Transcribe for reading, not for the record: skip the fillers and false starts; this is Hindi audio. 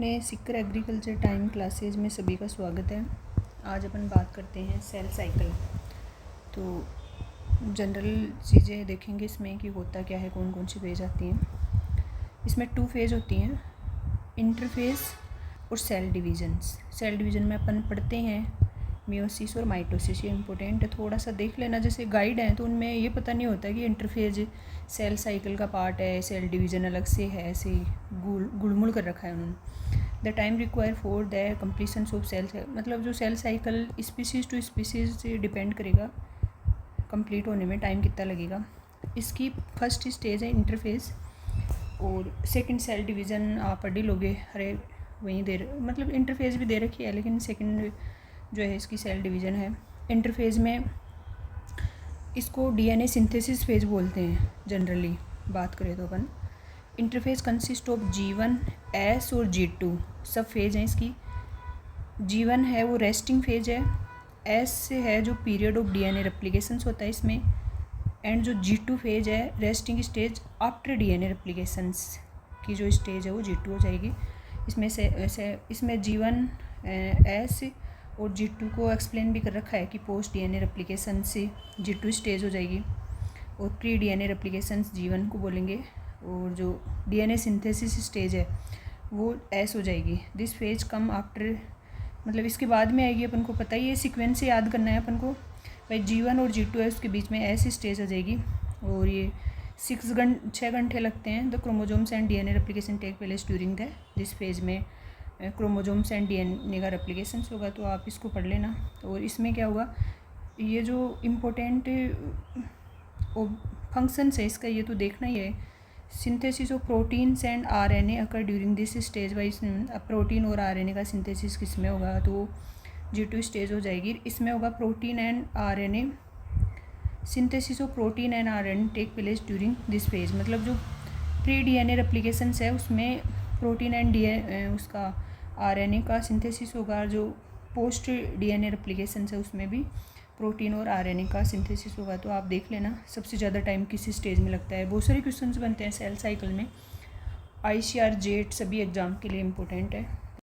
अपने सिक्कर एग्रीकल्चर टाइम क्लासेज में सभी का स्वागत है। आज अपन बात करते हैं सेल साइकिल। तो जनरल चीज़ें देखेंगे इसमें कि होता क्या है, कौन कौन सी फेज आती हैं। इसमें 2 फेज होती हैं, इंटरफेज और सेल डिवीजन्स। सेल डिवीज़न में अपन पढ़ते हैं मियोसिस और माइटोसिस। ये इम्पोर्टेंट है, थोड़ा सा देख लेना। जैसे गाइड हैं तो उनमें ये पता नहीं होता कि इंटरफेज सेल साइकिल का पार्ट है, सेल डिवीज़न अलग से है, ऐसे ही गुड़मुड़ कर रखा है उन्होंने। The time require for the completion of cell, मतलब जो cell cycle species to species depend करेगा कंप्लीट होने में टाइम कितना लगेगा। इसकी फर्स्ट स्टेज है इंटरफेज और सेकंड सेल डिवीज़न आप पढ़ ही लोगे। अरे वहीं मतलब इंटरफेज भी दे रखी है, लेकिन सेकंड जो है इसकी सेल डिवीज़न है। इंटरफेज में इसको डीएनए सिंथेसिस फेज बोलते हैं जनरली बात करें तो अपन। Interphase consist of G1, S और G2 सब फेज हैं इसकी। G1 है वो रेस्टिंग फेज है, S है जो पीरियड ऑफ डीएनए रेप्लिकेशंस होता है इसमें, एंड जो G2 फेज है रेस्टिंग स्टेज आफ्टर डीएनए रेप्लिकेशंस की जो स्टेज है वो G2 हो जाएगी। इसमें G1 S और G2 को एक्सप्लेन भी कर रखा है कि पोस्ट डीएनए रेप्लिकेशन से G2 स्टेज हो जाएगी और प्री डीएनए रेप्लिकेशंस G1 को बोलेंगे, और जो डीएनए सिंथेसिस स्टेज है वो S हो जाएगी। दिस फेज कम आफ्टर, मतलब इसके बाद में आएगी। अपन को पता ही है, सीक्वेंस से याद करना है अपन को भाई। G1 और G2 है, उसके बीच में S स्टेज आ जाएगी और ये 6 घंटे लगते हैं। The chromosomes and DNA replication take place during this phase में क्रोमोजोम्स एंड डीएनए का रेप्लिकेशन होगा, तो आप इसको पढ़ लेना। और इसमें क्या होगा, ये जो इम्पोर्टेंट फंक्शंस है इसका ये तो देखना ही है। Synthesis of proteins and RNA occur during this stage wise. Protein और आरएनए का सिंथेसिस किस में होगा, तो G2 स्टेज हो जाएगी। इसमें होगा protein and RNA, synthesis of protein and RNA take place during this phase. मतलब जो प्री डीएनए रेप्लिकेशंस है उसमें प्रोटीन एंड उसका आरएनए का सिंथेसिस होगा। जो पोस्ट डीएनए रेप्लिकेशंस है उसमें भी प्रोटीन और आरएनए का सिंथेसिस होगा। तो आप देख लेना सबसे ज़्यादा टाइम किस स्टेज में लगता है। बहुत सारे क्वेश्चंस बनते हैं सेल साइकिल में, ICAR, JET सभी एग्ज़ाम के लिए इम्पोर्टेंट है।